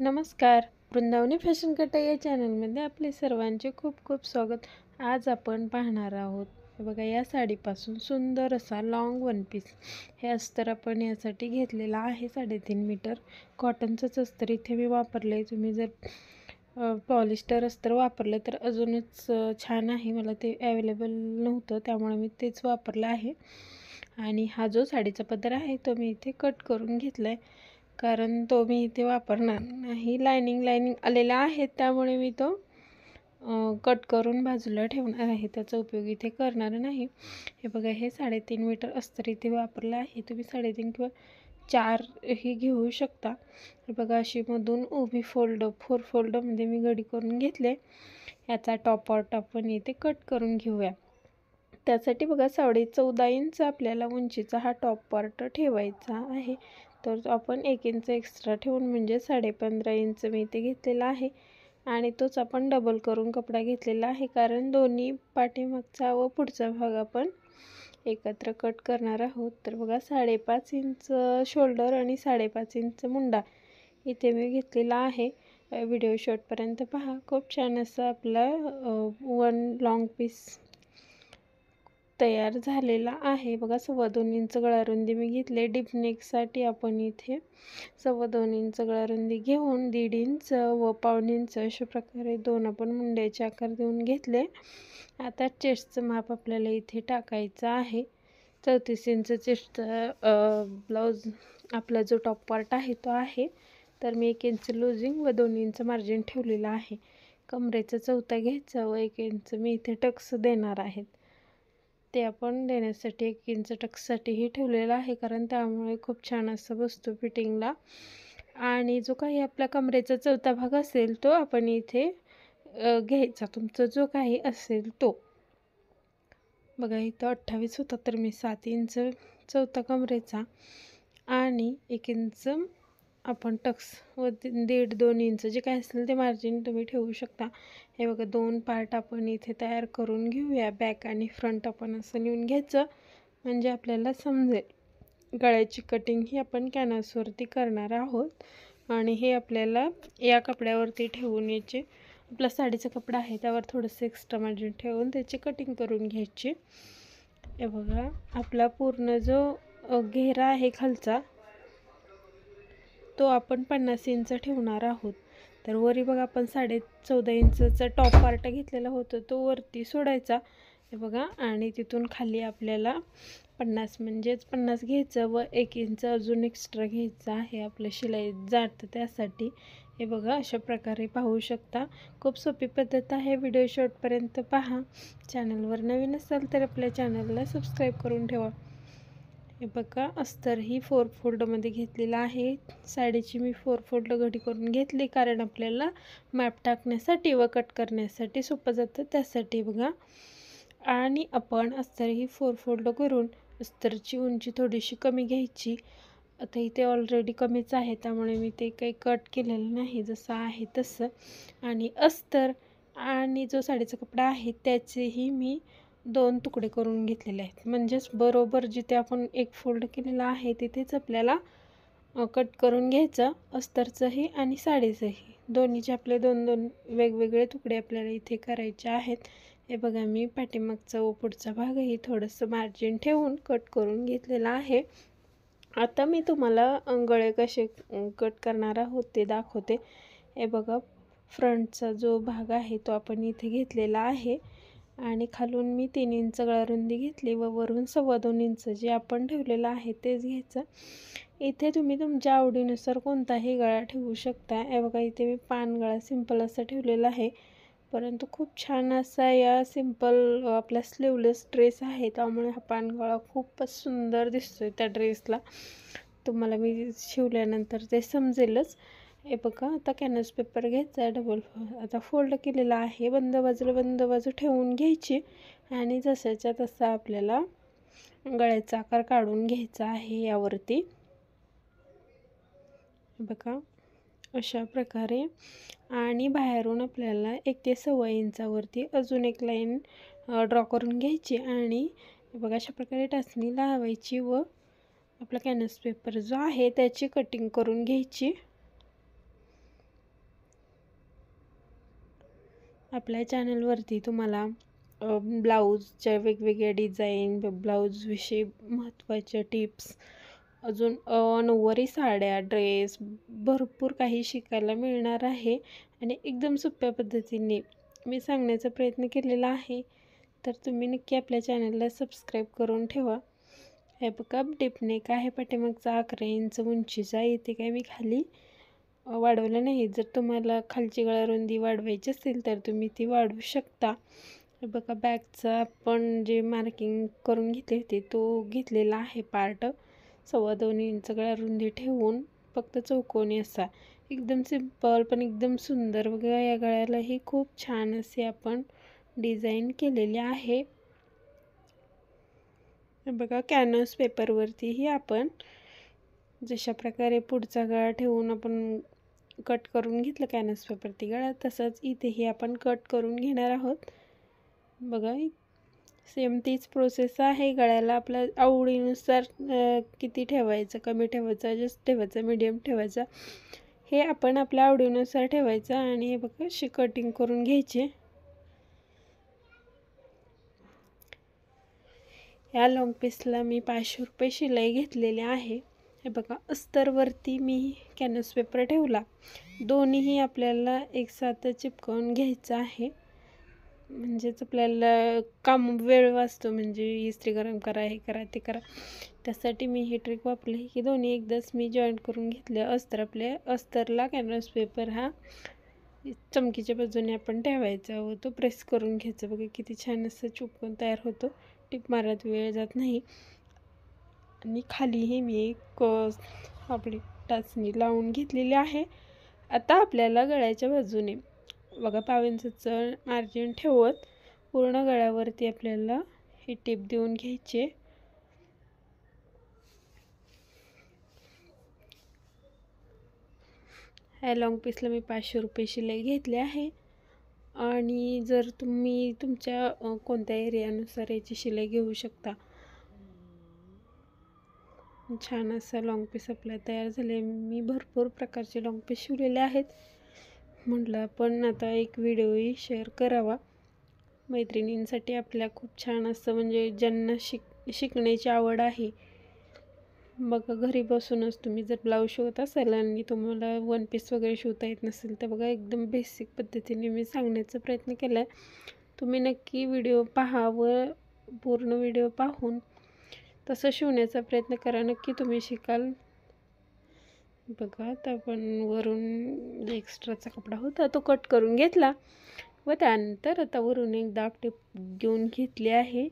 नमस्कार. वृंदावनी फॅशन कट्टा या चॅनलमध्ये आपले सर्वांचे खूप खूप स्वागत. आज आपण पाहणार आहोत हे बघा, या साडीपासून सुंदर असा लॉंग वन पीस. हे अस्तर आपण यासाठी घेतलेला आहे 3.5 मीटर कॉटनचंच अस्तर इथे मी वापरलं आहे. तुम्ही जर पॉलिस्टर अस्तर वापरलं तर अजूनच छान आहे. मला ते अवेलेबल नव्हतं त्यामुळे मी तेच वापरलं आहे. आणि हा जो साडीचा पदर आहे तो मी इथे कट करून घेतला आहे, कारण तो मी इथे वापरणार नाही. लायनिंग आलेला आहे त्यामुळे मी तो कट करून बाजूला ठेवणार आहे. त्याचा उपयोग इथे करणार नाही. हे बघा, हे 3.5 मीटर अस्तर इथे वापरलं आहे. तुम्ही 3.5 किंवा 4 ही घेऊ शकता. हे बघा, अशी मधून उभी 4 फोल्डमध्ये मी घडी करून घेतले. याचा टॉप पार्ट आपण इथे कट करून घेऊया. त्यासाठी बघा, 14.5 इंच आपल्याला उंचीचा हा टॉप पार्ट ठेवायचा आहे. तर आपण 1 इंच एक्स्ट्रा ठेवून म्हणजे 15.5 इंच मी इथे घेतलेला आहे. आणि तोच आपण डबल करून कपडा घेतलेला आहे, कारण दोन्ही पाठीमागचा व पुढचा भाग आपण एकत्र कट करणार आहोत. तर बघा, 5.5 इंच शोल्डर आणि 5.5 इंच मुंडा इथे मी घेतलेला आहे. व्हिडिओ शेवटपर्यंत पहा. खूप छान असं आपला वन लॉंग पीस तयार झालेला आहे. बघा, 2.25 इंच गळारुंदी मी घेतले. डीप नेकसाठी आपण इथे 2.25 इंच गळारुंदी घेऊन 1.5 इंच व 1.25 इंच अशा प्रकारे दोन आपण मुंड्याचे आकार देऊन घेतले. आता चेस्टचं माप आपल्याला इथे टाकायचं आहे. 34 इंच चेस्टचा ब्लाऊज आपला जो टॉप पार्ट आहे तो आहे. तर मी 1 इंच लूजिंग व 2 इंच मार्जिन ठेवलेलं आहे. कमरेचा चौथा घ्यायचा व 1 इंच मी इथे टक्स देणार आहेत. ते आपण देण्यासाठी 1 इंच टक्ससाठीही ठेवलेलं आहे, कारण त्यामुळे खूप छान असं बसतो फिटिंगला. आणि जो काही आपला कमरेचा चौथा भाग असेल तो आपण इथे घ्यायचा, तुमचा जो काही असेल तो. बघा, इथं 28 होता तर मी 7 इंच चौथा कमरेचा आणि 1 इंच आपण टक्स व 1.5-2 इंच जे काय असेल ते मार्जिन तुम्ही ठेवू शकता. हे बघा, 2 पार्ट आपण इथे तयार करून घेऊया. बॅक आणि फ्रंट आपण असं लिहून घ्यायचं म्हणजे आपल्याला समजेल. गळ्याची कटिंग ही आपण कॅनव्हासवरती करणार आहोत. आणि हे आपल्याला या कपड्यावरती ठेवून याचे आपला साडीचा कपडा आहे त्यावर थोडंसं एक्स्ट्रा मार्जिन ठेवून त्याची कटिंग करून घ्यायची. हे बघा, आपला पूर्ण जो घेरा आहे खालचा तो आपण 50 इंच ठेवणार आहोत. तर वरी बघा, आपण 14.5 इंचचा टॉप पार्ट घेतलेला होता तो वरती सोडायचा. हे बघा, आणि तिथून खाली आपल्याला 50 म्हणजेच 50 घ्यायचं व 1 इंच अजून एक्स्ट्रा घ्यायचं आहे आपलं शिलाई जातं त्यासाठी. हे बघा, अशा प्रकारे पाहू शकता. खूप सोपी पद्धत आहे. व्हिडिओ शेवटपर्यंत पहा. चॅनलवर नवीन असाल तर आपल्या चॅनलला सबस्क्राईब करून ठेवा. हे बघा, अस्तर ही 4 फोल्डमध्ये घेतलेला आहे. साडीची मी 4 फोल्ड घडी करून घेतली, कारण आपल्याला मॅप टाकण्यासाठी व कट करण्यासाठी सोपं जातं त्यासाठी. बघा, आणि आपण अस्तर ही 4 फोल्ड करून अस्तरची उंची थोडीशी कमी घ्यायची. आता इथे ऑलरेडी कमीच आहे त्यामुळे मी ते काही कट केलेलं नाही, जसं आहे तसं. आणि अस्तर आणि जो साडीचा कपडा आहे त्याचेही मी 2 तुकडे करून घेतलेले आहेत. म्हणजेच बरोबर जिथे आपण 1 फोल्ड केलेला आहे तिथेच आपल्याला कट करून घ्यायचं, अस्तरचंही आणि साडीचंही. दोन्हीचे आपले 2-2 वेगवेगळे तुकडे आपल्याला इथे करायचे आहेत. हे बघा, मी पाठीमागचा व पुढचा भागही थोडंसं मार्जिन ठेवून कट करून घेतलेला आहे. आता मी तुम्हाला गळे कसे कट करणार आहोत ते दाखवते. हे बघा, फ्रंटचा जो भाग आहे तो आपण इथे घेतलेला आहे आणि खालून मी 3 इंच गळारुंदी घेतली व वरून 2.25 इंच जे आपण ठेवलेलं आहे तेच घ्यायचं. इथे तुम्ही तुमच्या आवडीनुसार कोणताही गळा ठेवू शकता. हे बघा, इथे मी पान गळा सिंपल असा ठेवलेला आहे, परंतु खूप छान असा या सिंपल आपला स्लीवलेस ड्रेस आहे त्यामुळे हा पानगळा खूपच सुंदर दिसतोय त्या ड्रेसला. तुम्हाला मी शिवल्यानंतर ते समजेलच. हे बघा, आता कॅनव्हास पेपर घ्यायचा डबल आता फोल्ड केलेला आहे, बंद बाजू ठेवून घ्यायची आणि जसाच्या तसा आपल्याला गळ्याचा आकार काढून घ्यायचा आहे यावरती. बघा, अशा प्रकारे. आणि बाहेरून आपल्याला 1 ते 1.25 इंचावरती अजून एक लाईन ड्रॉ करून घ्यायची आणि बघा, अशा प्रकारे टाचणी लावायची व आपला कॅनव्हास पेपर जो आहे त्याची कटिंग करून घ्यायची. आपल्या चॅनलवरती तुम्हाला ब्लाऊजच्या वेगवेगळ्या डिझाईन, ब्लाऊजविषयी महत्त्वाच्या टिप्स, अजून नऊवारी साड्या, ड्रेस भरपूर काही शिकायला मिळणार आहे आणि एकदम सोप्या पद्धतीने मी सांगण्याचा प्रयत्न केलेला आहे. तर तुम्ही नक्की आपल्या चॅनलला सबस्क्राईब करून ठेवा. हे बघा डिपनेक आहे, पाठीमागचा 11 इंच उंचीचा. इथे काय मी खाली वाढवलं नाही. जर तुम्हाला खालची गळारुंदी वाढवायची असेल तर तुम्ही ती वाढवू शकता. हे बघा बॅकचा आपण जे मार्किंग करून घेतले होते तो घेतलेला आहे पार्ट. 2.25 इंच गळारुंदी ठेवून फक्त चौकोनी असा एकदम सिंपल पण एकदम सुंदर. बघा या गळ्यालाही खूप छान असे आपण डिझाईन केलेले आहे. बघा कॅनव्हास पेपरवरतीही आपण जशा प्रकारे पुढचा गळा ठेवून आपण कट करून घेतलं कॅनव्हास पेपरती गळा, तसंच इथेही आपण कट करून घेणार आहोत. बघा सेम तीच प्रोसेस आहे. गळ्याला आपल्या आवडीनुसार किती ठेवायचं, कमी ठेवायचं, जास्त ठेवायचं, मीडियम ठेवायचा, हे आपण आपल्या आवडीनुसार ठेवायचं. आणि हे बघा अशी कटिंग करून घ्यायचे. या लॉंग पीसला मी 500 रुपये शिलाई घेतलेली आहे. हे बघा अस्तरवरती मी कॅनव्हास पेपर ठेवला. दोन्हीही आपल्याला एकसाथ चिपकवून घ्यायचं आहे. म्हणजेच आपल्याला काम वेळ वाचतो. म्हणजे इस्त्री गरम करा, हे करा, ते करा. त्यासाठी मी ही ट्रिक वापरली की दोन्ही एकदाच मी जॉईंट करून घेतले. आपल्या अस्तरला कॅनव्हास पेपर हा चमकीच्या बाजूने आपण ठेवायचा व तो प्रेस करून घ्यायचा. बघा किती छान असं चिपकून तयार होतो. टिप मारत वेळ जात नाही. आणि खालीही मी एक आपली टाचणी लावून घेतलेली आहे. आता आपल्याला गळ्याच्या बाजूने बघा 1/2 इंचचं मार्जिन ठेवत पूर्ण गळ्यावरती आपल्याला ही टिप देऊन घ्यायची. ह्या लॉंग पीसला मी 500 रुपये शिलाई घेतली आहे. आणि जर तुम्ही तुमच्या कोणत्या एरियानुसार याची शिलाई घेऊ शकता. छान असा लॉंग पीस आपला तयार झाले. मी भरपूर प्रकारचे लॉंग पीस शिवलेले आहेत. म्हटलं आपण आता एक व्हिडिओही शेअर करावा मैत्रिणींसाठी आपल्या. खूप छान असं म्हणजे ज्यांना शिकण्याची आवड आहे. बघा घरी बसूनच तुम्ही जर ब्लाऊज शिवत असाल आणि तुम्हाला वन पीस वगैरे शिवता येत नसेल तर बघा एकदम बेसिक पद्धतीने मी सांगण्याचा प्रयत्न केला आहे. तुम्ही नक्की व्हिडिओ पहा व पूर्ण व्हिडिओ पाहून तसं शिवण्याचा प्रयत्न करा. नक्की तुम्ही शिकाल. बघा आता आपण वरून एक्स्ट्राचा कपडा होता तो कट करून घेतला व त्यानंतर आता वरून एक दाब टिप घेऊन घेतली आहे.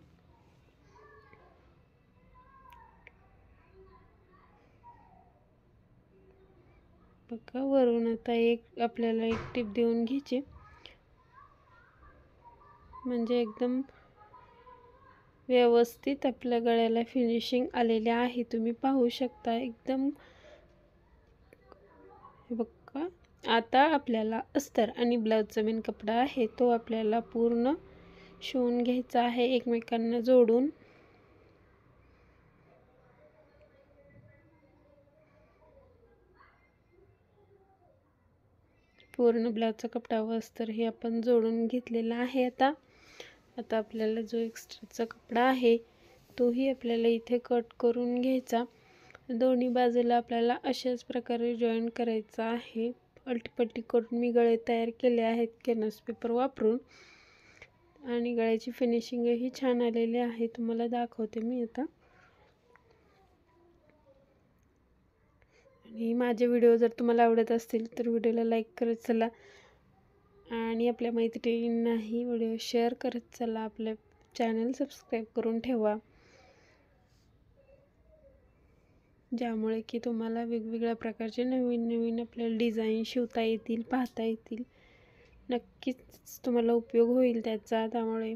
बघा वरून आता आपल्याला एक टिप देऊन घ्यायची. म्हणजे एकदम व्यवस्थित आपल्या गळ्याला फिनिशिंग आलेले आहे. तुम्ही पाहू शकता एकदम. बघा आता आपल्याला अस्तर आणि ब्लाऊजचा मेन कपडा आहे तो आपल्याला पूर्ण शिवून घ्यायचा आहे एकमेकांना जोडून. पूर्ण ब्लाऊजचा कपडा व अस्तर हे आपण जोडून घेतलेला आहे. आता आपल्याला जो एक्स्ट्राचा कपडा आहे तोही आपल्याला इथे कट करून घ्यायचा. दोन्ही बाजूला आपल्याला अशाच प्रकारे जॉईन करायचा आहे. पलटी करून मी गळे तयार केले आहेत कॅनव्हास पेपर वापरून. आणि गळ्याची फिनिशिंगही छान आलेली आहे. तुम्हाला दाखवते मी आता. आणि माझे व्हिडिओ जर तुम्हाला आवडत असतील तर व्हिडिओला लाईक करत चला आणि आपल्या मैत्रिणींनाही व्हिडिओ शेअर करत चला. आपल्या चॅनल सबस्क्राईब करून ठेवा, ज्यामुळे की तुम्हाला वेगवेगळ्या प्रकारचे नवीन आपल्याला डिझाईन शिवता येतील, पाहता येतील. नक्कीच तुम्हाला उपयोग होईल त्याचा. त्यामुळे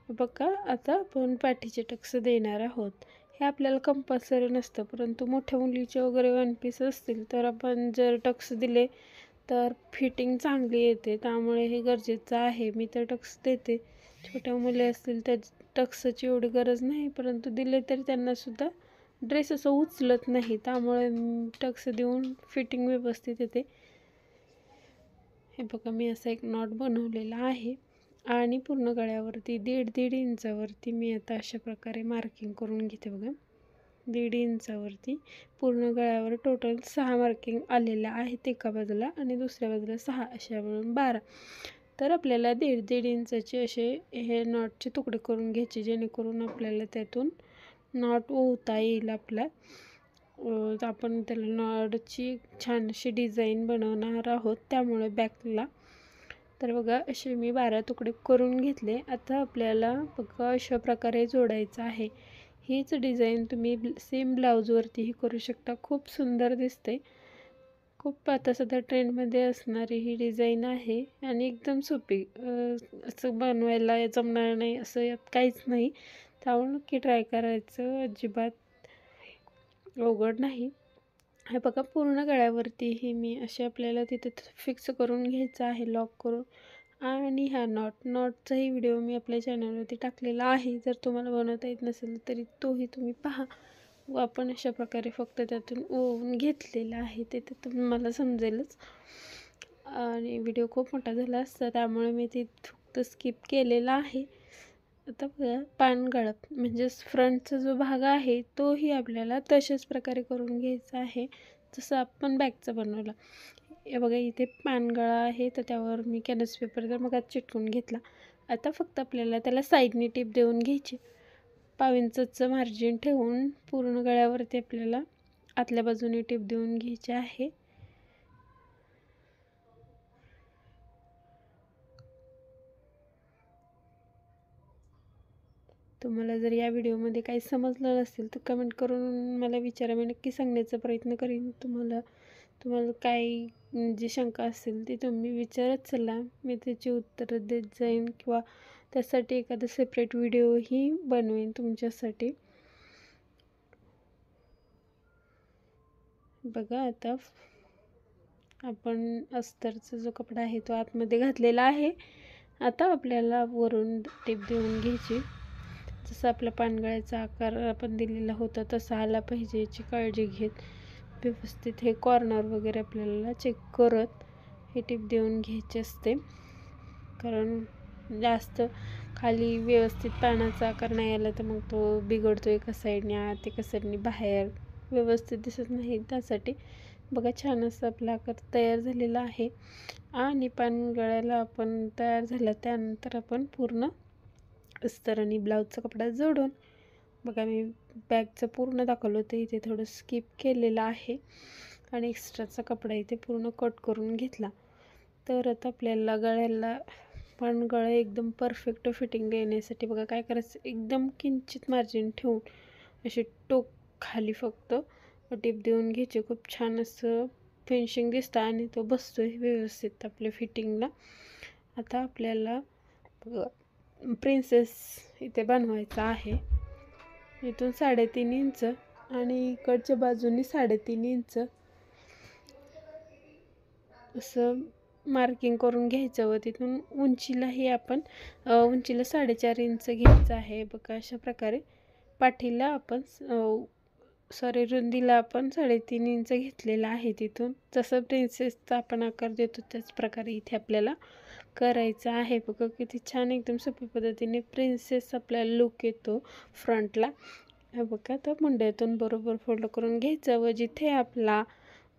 बघा आता आपण पाठीचे टक्स देणार आहोत. हे आपल्याला कंपल्सरी नसतं, परंतु मोठ्या मुलीचे वगैरे वन पीस असतील तर आपण जर टक्स दिले तर फिटिंग चांगली येते. त्यामुळे हे गरजेचं आहे. मी तर टक्स देते. छोट्या मुली असतील तर टक्सची एवढी गरज नाही, परंतु दिले तरी त्यांनासुद्धा ड्रेस असं उचलत नाही. त्यामुळे टक्स देऊन फिटिंग व्यवस्थित येते. हे बघा मी असा एक नॉट बनवलेला आहे आणि पूर्ण गळ्यावरती 1.5 इंचावरती मी आता अशा प्रकारे मार्किंग करून घेते बघा. 1.5 इंचावरती पूर्ण गळ्यावर टोटल 6 मार्किंग आलेल्या आहेत एका बाजूला आणि दुसऱ्या बाजूला 6, अशा मिळून 12. तर आपल्याला 1.5 इंचाचे असे हे नॉटचे तुकडे करून घ्यायचे, जेणेकरून आपल्याला त्यातून नॉट ओवता येईल आपला. आपण त्याला नॉटची छान अशी डिझाईन बनवणार आहोत, त्यामुळे बॅकला. तर बघा असे मी 12 तुकडे करून घेतले. आता आपल्याला बघा अशा प्रकारे जोडायचं आहे. हीच डिझाईन तुम्ही सेम ब्लाऊजवरतीही करू शकता, खूप सुंदर दिसते. खूप आता सध्या ट्रेंडमध्ये असणारी ही डिझाईन आहे आणि एकदम सोपी. असं बनवायला जमणार नाही असं यात काहीच नाही, त्यामुळे नक्की ट्राय करायचं, अजिबात अवघड नाही. हे बघा पूर्ण गळ्यावरतीही मी असे आपल्याला तिथे फिक्स करून घ्यायचं आहे, लॉक करून. आणि हा नॉटचाही व्हिडिओ मी आपल्या चॅनलवरती टाकलेला आहे, जर तुम्हाला बनवता येत नसेल तरी तोही तुम्ही पहा. व आपण अशा प्रकारे फक्त त्यातून ओवून घेतलेला आहे, ते तुम्हाला समजेलच. आणि व्हिडिओ खूप मोठा झाला असता, त्यामुळे मी ते फक्त स्किप केलेला आहे. आता बघा पानगळ म्हणजेच फ्रंटचा जो भाग आहे तोही आपल्याला तशाच प्रकारे करून घ्यायचा आहे, जसं आपण बॅकचा बनवला. हे बघा इथे पानगळा आहे, तर त्यावर मी कॅनव्हास पेपर तर मग चिटकून घेतला. आता फक्त आपल्याला त्याला साईडनी टिप देऊन घ्यायची. 1/2 इंचचं मार्जिन ठेवून पूर्ण गळ्यावरती आपल्याला आतल्या बाजूने टिप देऊन घ्यायची आहे. तुम्हाला जर या व्हिडिओमध्ये काही समजलं नसेल तर कमेंट करून मला विचारा, मी नक्की सांगण्याचा प्रयत्न करीन. तुम्हाला काही जी शंका असेल ती तुम्ही विचारत चला, मी त्याची उत्तरं देत जाईन किंवा त्यासाठी एखादा सेपरेट व्हिडिओही बनवेन तुमच्यासाठी. बघा आता आपण अस्तरचा जो कपडा आहे तो आतमध्ये घातलेला आहे. आता आपल्याला वरून टिप देऊन घ्यायची. जसं आपल्या पानगळ्याचा आकार आपण दिलेला होता तसा आला पाहिजे याची काळजी घेत व्यवस्थित हे कॉर्नर वगैरे आपल्याला चेक करत हे टिप देऊन घ्यायची असते. कारण जास्त खाली व्यवस्थित पानाचा आकार नाही आला तर मग तो बिघडतो, एका साईडने आत एका साईडने बाहेर व्यवस्थित दिसत नाही. त्यासाठी बघा छान असं आपला आकार तयार झालेला आहे. आणि पानगळ्याला आपण तयार झाला त्यानंतर आपण पूर्ण अस्तर आणि ब्लाऊजचा कपडा जोडून, बघा मी बॅगचं पूर्ण दाखवलं होतं, इथे थोडं स्किप केलेलं आहे आणि एक्स्ट्राचा कपडा इथे पूर्ण कट करून घेतला. तर आता आपल्याला गळ्याला पानगळा एकदम परफेक्ट फिटिंग देण्यासाठी बघा काय करायचं, एकदम किंचित मार्जिन ठेवून अशी टोक खाली फक्त टिप देऊन घ्यायची. खूप छान असं फिनिशिंग दिसतं आणि तो बसतोय व्यवस्थित आपल्या फिटिंगला. आता आपल्याला प्रिन्सेस इथे बनवायचा आहे. इथून 3.5 इंच आणि इकडच्या बाजूनी 3.5 इंच असं मार्किंग करून घ्यायचं व तिथून उंचीलाही आपण उंचीला 4.5 इंच घ्यायचं आहे. बघा अशा प्रकारे पाठीला आपण रुंदीला आपण 3.5 इंच घेतलेला आहे. तिथून जसं प्रिन्सेसचा आपण आकार देतो त्याच प्रकारे इथे आपल्याला करायचं आहे. बघा किती छान एकदम सोप्या पद्धतीने प्रिन्सेस आपल्याला लुक येतो फ्रंटला. बघा तर मुंड्यातून बरोबर फोल्ड करून घ्यायचं व जिथे आपला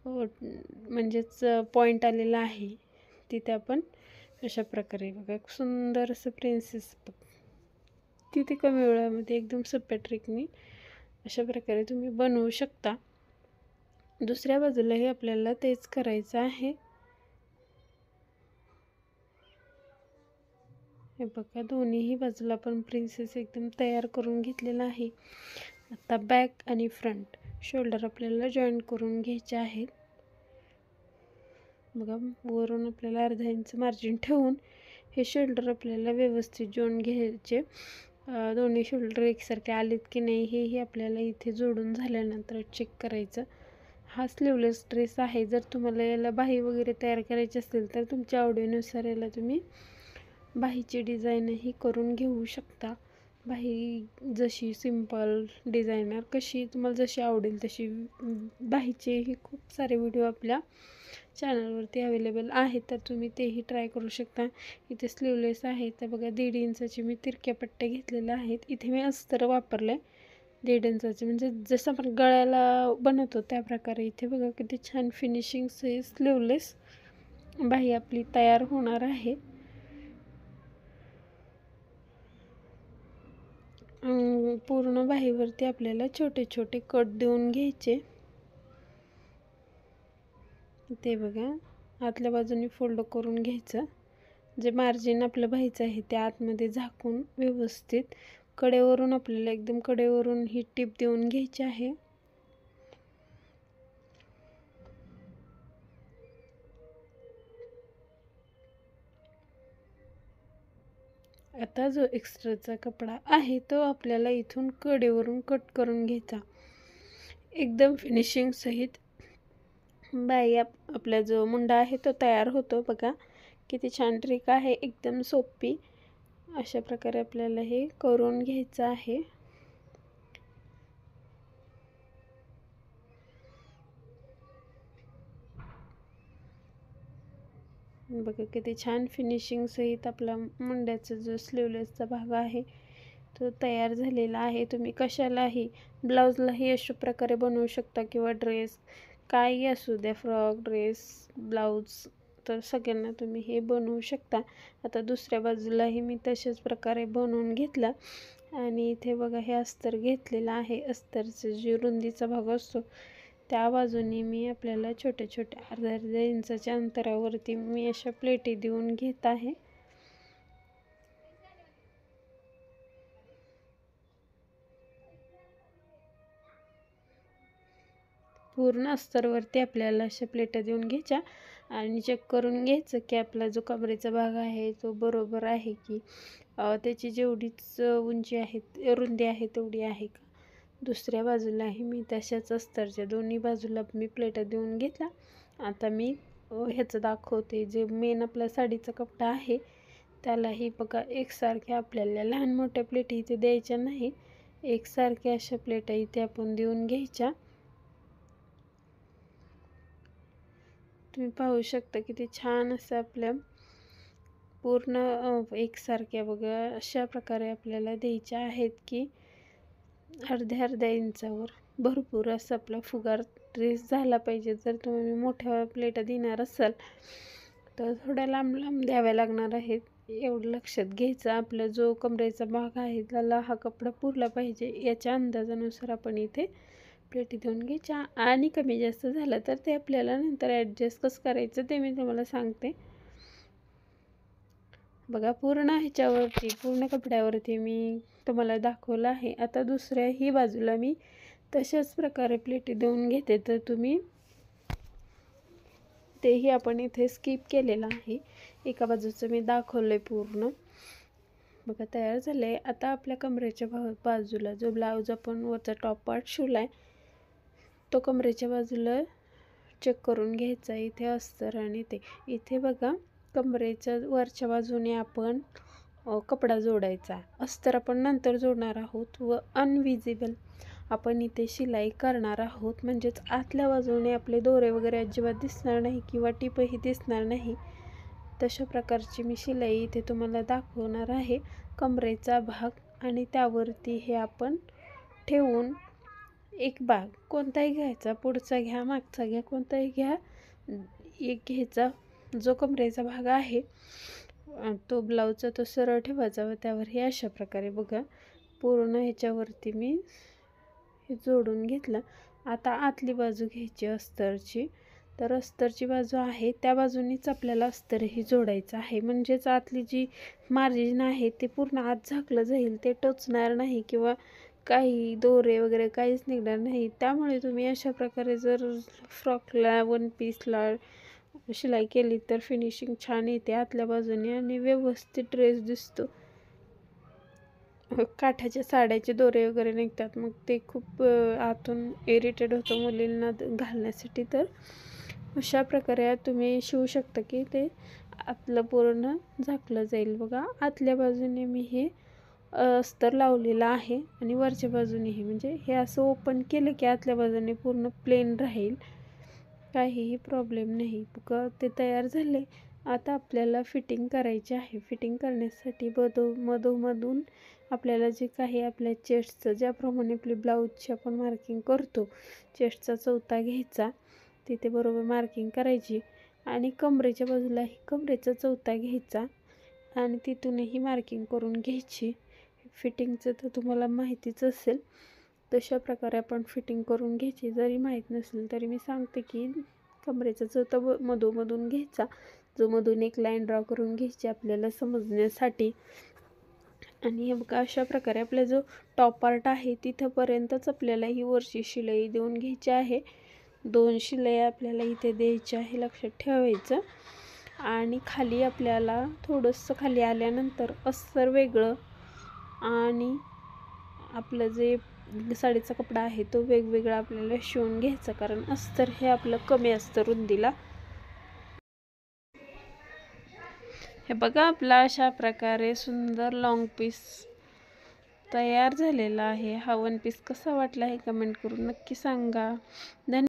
म्हणजेच पॉईंट आलेला आहे तिथे आपण अशा प्रकारे बघा सुंदर असं प्रिन्सेस तिथे कमी वेळामध्ये एकदम सोप्या ट्रिकनी अशा प्रकारे तुम्ही बनवू शकता. दुसऱ्या बाजूलाही आपल्याला तेच करायचं आहे. हे बघा दोन्हीही बाजूला आपण प्रिन्सेस एकदम तयार करून घेतलेला आहे. आता बॅक आणि फ्रंट शोल्डर आपल्याला जॉईन करून घ्यायचे आहेत. बघा वरून आपल्याला 1/2 इंच मार्जिन ठेवून हे शोल्डर आपल्याला व्यवस्थित जोडून घ्यायचे. दोन्ही शोल्डर एकसारखे आलेत की नाही हेही आपल्याला इथे जोडून झाल्यानंतर चेक करायचं. हा स्लीवलेस ड्रेस आहे. जर तुम्हाला याला बाही वगैरे तयार करायची असेल तर तुमच्या आवडीनुसार याला तुम्ही बाहीची डिझाईनही करून घेऊ शकता. बाही जशी सिंपल डिझायनर कशी तुम्हाला जशी आवडेल तशी बाहीचेही खूप सारे व्हिडिओ आपल्या चॅनलवरती अवेलेबल आहे, तर तुम्ही तेही ट्राय करू शकता. इथे स्लीवलेस आहे, तर बघा 1.5 इंचाची मी तिरक्या पट्ट्या घेतलेल्या आहेत. इथे मी अस्तर वापरलं आहे 1.5 इंचाचे, म्हणजे जसं आपण गळ्याला बनवतो त्या प्रकारे. इथे बघा किती छान फिनिशिंग स्लीवलेस बाही आपली तयार होणार आहे. पूर्ण बाहीवरती आपल्याला छोटे छोटे कट देऊन घ्यायचे. ते बघा आतल्या बाजूने फोल्ड करून घ्यायचं. जे मार्जिन आपलं बाहीचं आहे ते आतमध्ये झाकून व्यवस्थित कडेवरून आपल्याला एकदम कडेवरून ही टीप देऊन घ्यायची आहे. आता जो एक्स्ट्राचा कपडा आहे तो आपल्याला इथून कडेवरून कट करून घ्यायचा. एकदम फिनिशिंग सहित बाई आपला जो मुंडा आहे तो तयार होतो. बघा किती छान ट्रिक आहे, एकदम सोपी. अशा प्रकारे आपल्याला हे करून घ्यायचं आहे. बघा किती छान फिनिशिंग सहित आपला मुंड्याचा जो स्लीवलेसचा भाग आहे तो तयार झालेला आहे. तुम्ही कशालाही ब्लाऊजलाही अशा प्रकारे बनवू शकता, किंवा ड्रेस काही असू द्या, फ्रॉक, ड्रेस, ब्लाऊज, तर सगळ्यांना तुम्ही हे बनवू शकता. आता दुसऱ्या बाजूलाही मी तशाच प्रकारे बनवून घेतला. आणि इथे बघा हे अस्तर घेतलेलं आहे. अस्तरचा जो रुंदीचा भाग असतो त्या बाजूने मी आपल्याला छोट्या छोट्या अर्ध्या इंचाच्या अंतरावरती मी अशा प्लेटी देऊन घेत आहे. पूर्ण अस्तरवरती आपल्याला अशा प्लेटा देऊन घ्यायच्या आणि चेक करून घ्यायचं की आपला जो कमरेचा भाग आहे तो बरोबर आहे की त्याची जेवढीच उंची आहे रुंदी आहे तेवढी आहे का. दुसऱ्या बाजूलाही मी तशाच अस्तरच्या दोन्ही बाजूला मी प्लेटा देऊन घेतला. आता मी ह्याचं दाखवते. जे मेन आपला साडीचा कपडा आहे त्यालाही बघा एकसारख्या आपल्याला लहान मोठ्या प्लेटी इथे द्यायच्या नाही, एकसारख्या अशा प्लेटा इथे आपण देऊन घ्यायच्या. तुम्ही पाहू शकता किती छान असं आपल्या पूर्ण एकसारख्या बघा अशा प्रकारे आपल्याला द्यायच्या आहेत की अर्ध्या इंचावर भरपूर असं आपला फुगार ड्रेस झाला पाहिजे. जर तुम्ही मोठ्या प्लेटा देणार असाल तर थोड्या लांब लांब द्याव्या लागणार आहेत, एवढं लक्षात घ्यायचं. आपला जो कमरेचा भाग आहे त्याला हा कपडा पुरला पाहिजे, याच्या अंदाजानुसार आपण इथे प्लेटी देऊन घ्यायच्या. आणि कमी जास्त झालं तर ते आपल्याला नंतर ॲडजस्ट कसं करायचं ते मी तुम्हाला सांगते. बघा पूर्ण ह्याच्यावरती पूर्ण कपड्यावरती मी तुम्हाला दाखवलं आहे. आता दुसऱ्याही बाजूला मी तशाच प्रकारे प्लेटी देऊन घेते, तर तुम्ही तेही आपण इथे स्किप केलेलं आहे. एका बाजूचं मी दाखवलं आहे पूर्ण. बघा तयार झालं आहे. आता आपल्या कमरेच्या बाजूला जो ब्लाऊज आपण वरचा टॉप पार्ट शिवला आहे तो कमरेच्या बाजूला चेक करून घ्यायचा. इथे अस्तर आणि ते इथे बघा कमरेच्या वरच्या बाजूने आपण कपडा जोडायचा. अस्तर आपण नंतर जोडणार आहोत व अनविजिबल आपण इथे शिलाई करणार आहोत, म्हणजेच आतल्या बाजूने आपले दोरे वगैरे अजिबात दिसणार नाही किंवा टिपही दिसणार नाही. तशा प्रकारची मी शिलाई इथे तुम्हाला दाखवणार आहे. कमरेचा भाग आणि त्यावरती हे आपण ठेवून एक भाग कोणताही घ्यायचा, पुढचा घ्या, मागचा घ्या, कोणताही घ्या, एक घ्यायचा. जो कमरेचा भाग आहे तो ब्लाऊजचा तो सरळ ठेवायचा व त्यावर हे अशा प्रकारे बघा पूर्ण ह्याच्यावरती मी हे जोडून घेतलं. आता आतली बाजू घ्यायची अस्तरची, तर अस्तरची बाजू आहे त्या बाजूनीच आपल्याला अस्तरही जोडायचं आहे, म्हणजेच आतली जी मार्जिन आहे ते पूर्ण आत झाकलं जाईल, ते टोचणार नाही किंवा काही दोरे वगैरे काहीच निघणार नाही. त्यामुळे तुम्ही अशा प्रकारे जर फ्रॉकला वन पीसला शिलाई केली तर फिनिशिंग छान येते आतल्या बाजूने आणि व्यवस्थित ड्रेस दिसतो. काठाच्या साड्याचे दोरे वगैरे निघतात, मग ते खूप आतून इरिटेट होतं मुलींना घालण्यासाठी. तर अशा प्रकारे तुम्ही शिवू शकता की ते आतलं पूर्ण झाकलं जाईल. बघा आतल्या बाजूने मी हे अस्तर लावलेलं आहे आणि वरच्या बाजूनेही, म्हणजे हे असं ओपन केलं की आतल्या बाजूने पूर्ण प्लेन राहील. काहीही प्रॉब्लेम नाही. बघा ते तयार झाले. आता आपल्याला फिटिंग करायची आहे. फिटिंग करण्यासाठी मधोमधून आपल्याला जे काही आपल्या चेस्टचं ज्याप्रमाणे आपली ब्लाऊजची आपण मार्किंग करतो, चेस्टचा चौथा घ्यायचा, तिथे बरोबर मार्किंग करायची आणि कमरेच्या बाजूलाही कमरेचा चौथा घ्यायचा आणि तिथूनही मार्किंग करून घ्यायची. फिटिंगचं तर तुम्हाला माहितीच असेल. तशा प्रकारे आपण फिटिंग करून घ्यायची. जरी माहीत नसेल तरी मी सांगते की कमरेचा चौथा मधोमधून घ्यायचा, जो मधून एक लाईन ड्रॉ करून घ्यायची आपल्याला समजण्यासाठी. आणि हे बघा अशा प्रकारे आपला जो टॉप पार्ट आहे तिथंपर्यंतच आपल्याला ही वरची शिलाई देऊन घ्यायची आहे. 2 शिलाई आपल्याला इथे द्यायच्या आहे, लक्षात ठेवायचं. आणि खाली आपल्याला थोडंसं खाली आल्यानंतर अस्तर वेगळं आणि आपलं जे साडीचा कपडा आहे तो वेगवेगळा आपल्याला शिवून घ्यायचा, कारण अस्तर हे आपलं कमी असतं रुंदीला. हे बघा आपला अशा प्रकारे सुंदर लॉंग पीस तयार झालेला आहे. हा वन पीस कसा वाटला हे कमेंट करून नक्की सांगा. धन्यवाद.